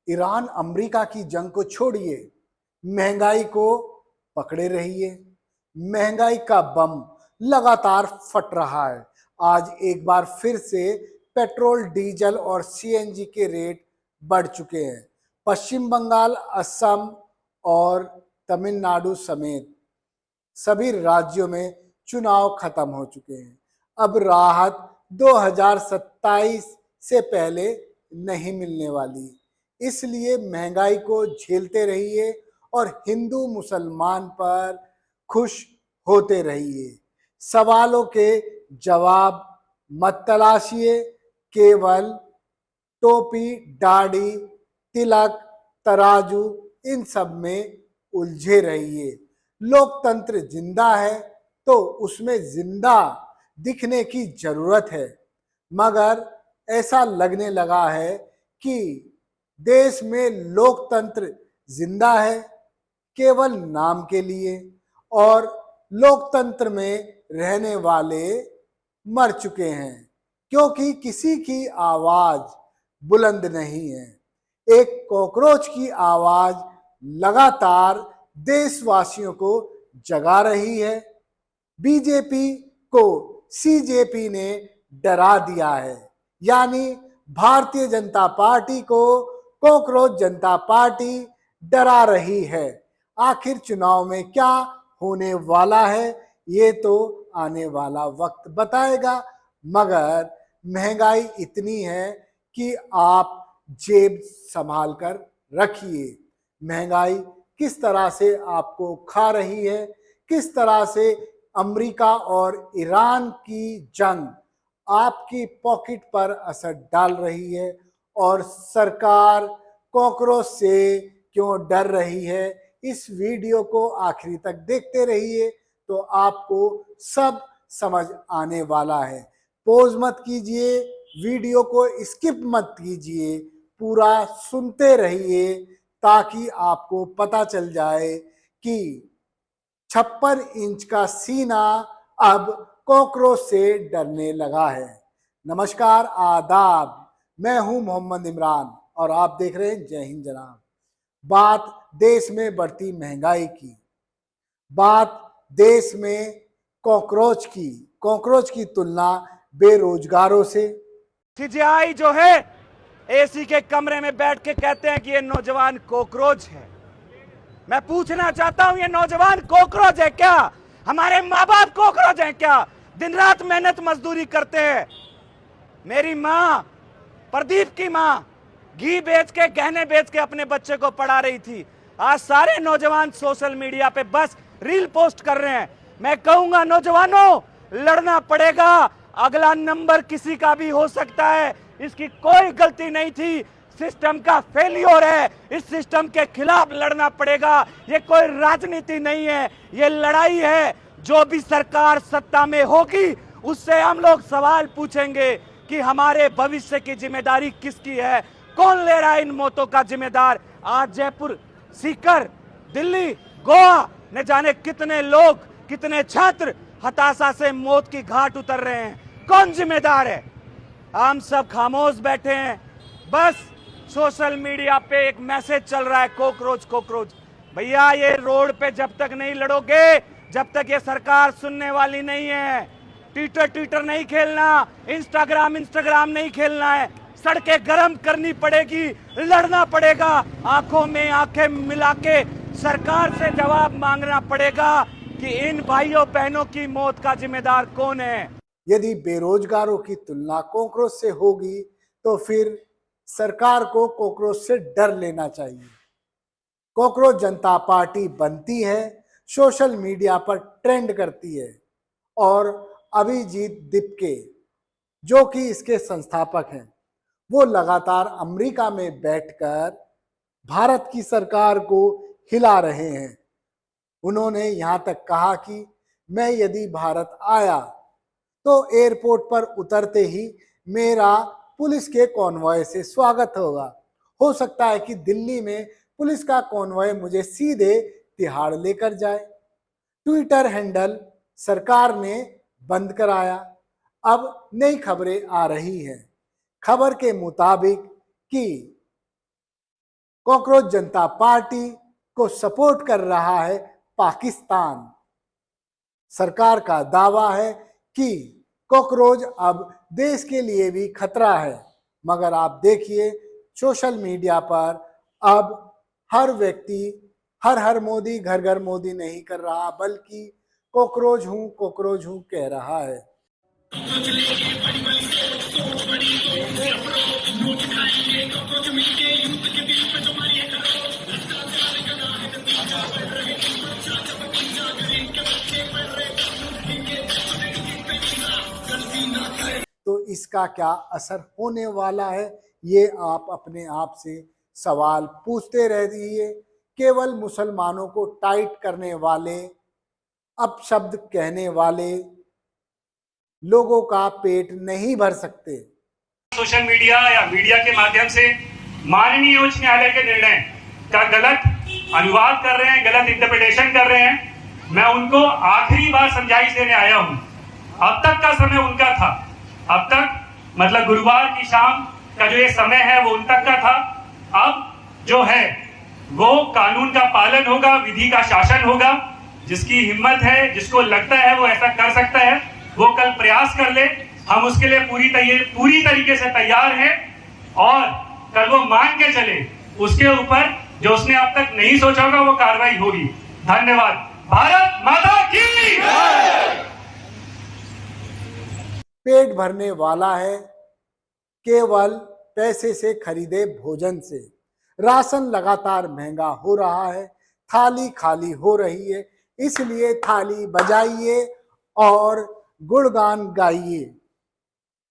Iran America की जंग को छोड़िए, महंगाई को पकड़े रहिए। महंगाई का बम लगातार फट रहा है। आज एक बार फिर से पेट्रोल, डीजल और सीएनजी के रेट बढ़ चुके हैं। पश्चिम बंगाल, असम और तमिलनाडु समेत सभी राज्यों में चुनाव खत्म हो चुके हैं। अब राहत 2027 से पहले नहीं मिलने वाली, इसलिए महंगाई को झेलते रहिए और हिंदू मुसलमान पर खुश होते रहिए। सवालों के जवाब मत तलाशिए, केवल टोपी, दाढ़ी, तिलक, तराजू इन सब में उलझे रहिए। लोकतंत्र जिंदा है तो उसमें जिंदा दिखने की जरूरत है, मगर ऐसा लगने लगा है कि देश में लोकतंत्र जिंदा है केवल नाम के लिए, और लोकतंत्र में रहने वाले मर चुके हैं, क्योंकि किसी की आवाज बुलंद नहीं है। एक कॉकरोच की आवाज लगातार देशवासियों को जगा रही है। बीजेपी को सीजेपी ने डरा दिया है, यानी भारतीय जनता पार्टी को कॉकरोच जनता पार्टी डरा रही है। आखिर चुनाव में क्या होने वाला है ये तो आने वाला वक्त बताएगा, मगर महंगाई इतनी है कि आप जेब संभाल कर रखिए। महंगाई किस तरह से आपको खा रही है, किस तरह से अमेरिका और ईरान की जंग आपकी पॉकेट पर असर डाल रही है, और सरकार कॉकरोच से क्यों डर रही है। इस वीडियो को आखिरी तक देखते रहिए तो आपको सब समझ आने वाला है। पॉज मत कीजिए, वीडियो को स्किप मत कीजिए, पूरा सुनते रहिए ताकि आपको पता चल जाए कि 56 इंच का सीना अब कॉकरोच से डरने लगा है। नमस्कार, आदाब, मैं हूं मोहम्मद इमरान और आप देख रहे हैं जय हिंद जनाब। बात देश में बढ़ती महंगाई की, बात देश में कॉकरोच की तुलना बेरोजगारों से। सीजीआई जो है एसी के कमरे में बैठ के कहते हैं कि ये नौजवान कॉकरोच है। मैं पूछना चाहता हूं, ये नौजवान कॉकरोच है क्या? हमारे माँ बाप कॉकरोच हैं क्या? दिन रात मेहनत मजदूरी करते हैं। मेरी माँ, प्रदीप की माँ, घी बेच के, गहने बेच के अपने बच्चे को पढ़ा रही थी। आज सारे नौजवान सोशल मीडिया पे बस रील पोस्ट कर रहे हैं। मैं कहूंगा नौजवानों, लड़ना पड़ेगा। अगला नंबर किसी का भी हो सकता है। इसकी कोई गलती नहीं थी, सिस्टम का फेलियर है। इस सिस्टम के खिलाफ लड़ना पड़ेगा। ये कोई राजनीति नहीं है, ये लड़ाई है। जो भी सरकार सत्ता में होगी उससे हम लोग सवाल पूछेंगे कि हमारे भविष्य की जिम्मेदारी किसकी है, कौन ले रहा है इन मौतों का जिम्मेदार। आज जयपुर, सीकर, दिल्ली, गोवा, न जाने कितने लोग, कितने छात्र हताशा से मौत की घाट उतर रहे हैं। कौन जिम्मेदार है? हम सब खामोश बैठे हैं। बस सोशल मीडिया पे एक मैसेज चल रहा है, कॉकरोच कॉकरोच। भैया, ये रोड पे जब तक नहीं लड़ोगे, जब तक ये सरकार सुनने वाली नहीं है। ट्विटर नहीं खेलना, इंस्टाग्राम नहीं खेलना है। सड़कें गर्म करनी पड़ेगी, लड़ना पड़ेगा। आंखों में आंखें मिला के सरकार से जवाब मांगना पड़ेगा कि इन भाइयों बहनों की मौत का जिम्मेदार कौन है। यदि बेरोजगारों की तुलना कॉकरोच से होगी तो फिर सरकार को कॉकरोच से डर लेना चाहिए। कॉकरोच जनता पार्टी बनती है, सोशल मीडिया पर ट्रेंड करती है, और अभिजीत दीपके जो कि इसके संस्थापक हैं, वो लगातार अमेरिका में बैठकर भारत की सरकार को हिला रहे हैं। उन्होंने यहां तक कहा कि मैं यदि भारत आया तो एयरपोर्ट पर उतरते ही मेरा पुलिस के कॉन्वॉय से स्वागत होगा। हो सकता है कि दिल्ली में पुलिस का कॉन्वॉय मुझे सीधे तिहाड़ लेकर जाए। ट्विटर हैंडल सरकार ने बंद कराया। अब नई खबरें आ रही हैं। खबर के मुताबिक कि कॉकरोच जनता पार्टी को सपोर्ट कर रहा है पाकिस्तान। सरकार का दावा है कि कॉकरोच अब देश के लिए भी खतरा है, मगर आप देखिए सोशल मीडिया पर अब हर व्यक्ति हर हर मोदी घर घर मोदी नहीं कर रहा, बल्कि कॉकरोच हूं कह रहा है। तो इसका क्या असर होने वाला है, ये आप अपने आप से सवाल पूछते रहिए। केवल मुसलमानों को टाइट करने वाले, अपशब्द कहने वाले लोगों का पेट नहीं भर सकते। सोशल मीडिया या मीडिया के माध्यम से माननीय उच्च न्यायालय के निर्णय का गलत अनुवाद कर रहे हैं, गलत इंटरप्रिटेशन कर रहे हैं, मैं उनको आखिरी बार समझाइश देने आया हूं। अब तक का समय उनका था, अब तक मतलब गुरुवार की शाम का जो ये समय है वो उन तक का था। अब जो है वो कानून का पालन होगा, विधि का शासन होगा। जिसकी हिम्मत है, जिसको लगता है वो ऐसा कर सकता है, वो कल प्रयास कर ले। हम उसके लिए पूरी तरीके से तैयार हैं और कल वो मान के चले, उसके ऊपर जो उसने अब तक नहीं सोचा होगा वो कार्रवाई होगी। धन्यवाद। भारत माता की। पेट भरने वाला है केवल पैसे से खरीदे भोजन से। राशन लगातार महंगा हो रहा है, थाली खाली हो रही है, इसलिए थाली बजाइए और गुणगान गाइए।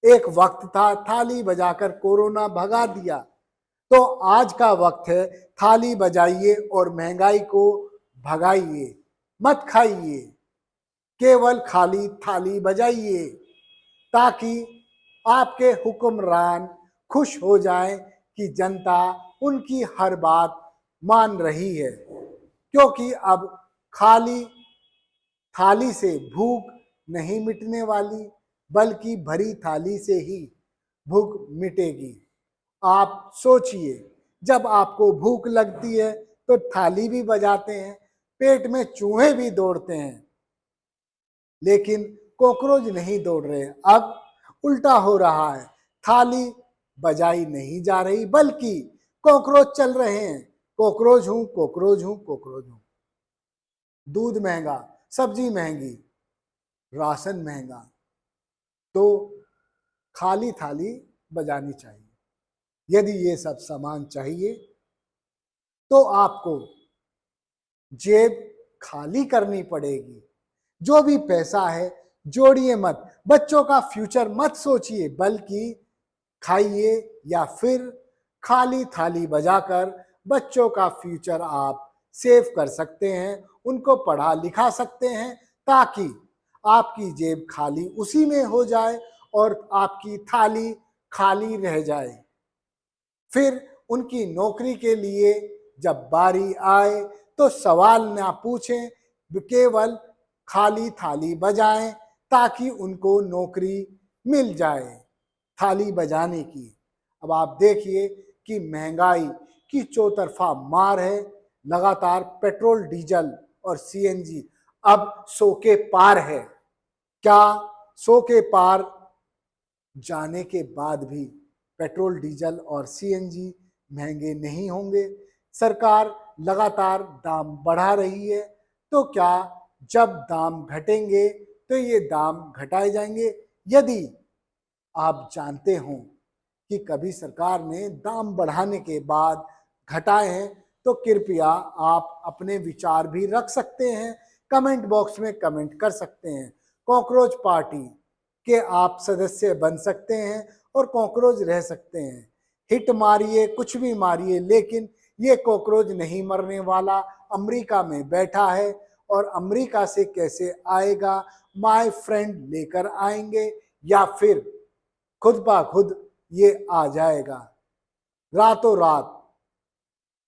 एक वक्त था थाली बजाकर कोरोना भगा दिया, तो आज का वक्त है थाली बजाइए और महंगाई को भगाइए। मत खाइए, केवल खाली थाली बजाइए, ताकि आपके हुक्मरान खुश हो जाएं कि जनता उनकी हर बात मान रही है। क्योंकि अब खाली थाली से भूख नहीं मिटने वाली, बल्कि भरी थाली से ही भूख मिटेगी। आप सोचिए, जब आपको भूख लगती है तो थाली भी बजाते हैं, पेट में चूहे भी दौड़ते हैं, लेकिन कॉकरोच नहीं दौड़ रहे। अब उल्टा हो रहा है, थाली बजाई नहीं जा रही, बल्कि कॉकरोच चल रहे हैं। कॉकरोच हूं। दूध महंगा, सब्जी महंगी, राशन महंगा, तो खाली थाली बजानी चाहिए। यदि ये सब सामान चाहिए तो आपको जेब खाली करनी पड़ेगी। जो भी पैसा है जोड़िए मत, बच्चों का फ्यूचर मत सोचिए, बल्कि खाइए या फिर खाली थाली बजाकर बच्चों का फ्यूचर आप सेव कर सकते हैं, उनको पढ़ा लिखा सकते हैं, ताकि आपकी जेब खाली उसी में हो जाए और आपकी थाली खाली रह जाए। फिर उनकी नौकरी के लिए जब बारी आए तो सवाल ना पूछें, केवल खाली थाली बजाएं, ताकि उनको नौकरी मिल जाए थाली बजाने की। अब आप देखिए कि महंगाई की चौतरफा मार है। लगातार पेट्रोल, डीजल और सीएनजी अब 100 के पार है। क्या 100 के पार जाने के बाद भी पेट्रोल, डीजल और सीएनजी महंगे नहीं होंगे? सरकार लगातार दाम बढ़ा रही है, तो क्या जब दाम घटेंगे तो ये दाम घटाए जाएंगे? यदि आप जानते हो कि कभी सरकार ने दाम बढ़ाने के बाद घटाए हैं, तो कृपया आप अपने विचार भी रख सकते हैं, कमेंट बॉक्स में कमेंट कर सकते हैं। कॉकरोच पार्टी के आप सदस्य बन सकते हैं और कॉकरोच रह सकते हैं। हिट मारिए, कुछ भी मारिए, लेकिन ये कॉकरोच नहीं मरने वाला। अमेरिका में बैठा है और अमेरिका से कैसे आएगा? माय फ्रेंड लेकर आएंगे या फिर खुद ब खुद ये आ जाएगा। रातों रात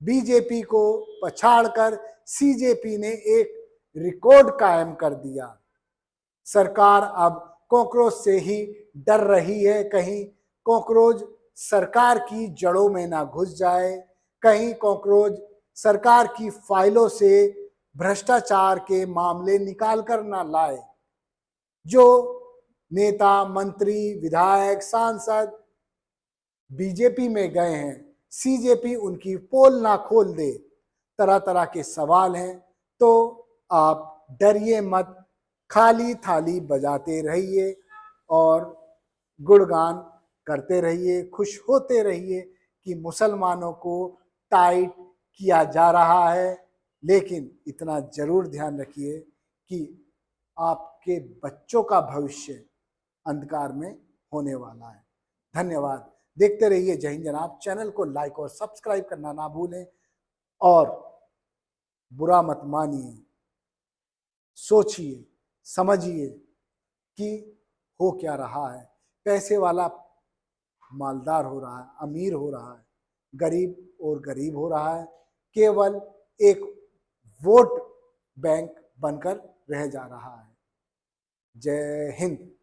बीजेपी को पछाड़कर सीजेपी ने एक रिकॉर्ड कायम कर दिया। सरकार अब कॉकरोच से ही डर रही है, कहीं कॉकरोच सरकार की जड़ों में ना घुस जाए, कहीं कॉकरोच सरकार की फाइलों से भ्रष्टाचार के मामले निकाल कर ना लाए। जो नेता, मंत्री, विधायक, सांसद बीजेपी में गए हैं, सीजेपी उनकी पोल ना खोल दे। तरह तरह के सवाल हैं, तो आप डरिए मत, खाली थाली बजाते रहिए और गुणगान करते रहिए, खुश होते रहिए कि मुसलमानों को टाइट किया जा रहा है। लेकिन इतना जरूर ध्यान रखिए कि आपके बच्चों का भविष्य अंधकार में होने वाला है। धन्यवाद। देखते रहिए जय हिंद जनाब। चैनल को लाइक और सब्सक्राइब करना ना भूलें और बुरा मत मानिए, सोचिए, समझिए कि हो क्या रहा है। पैसे वाला मालदार हो रहा है, अमीर हो रहा है, गरीब और गरीब हो रहा है, केवल एक वोट बैंक बनकर रह जा रहा है। जय हिंद।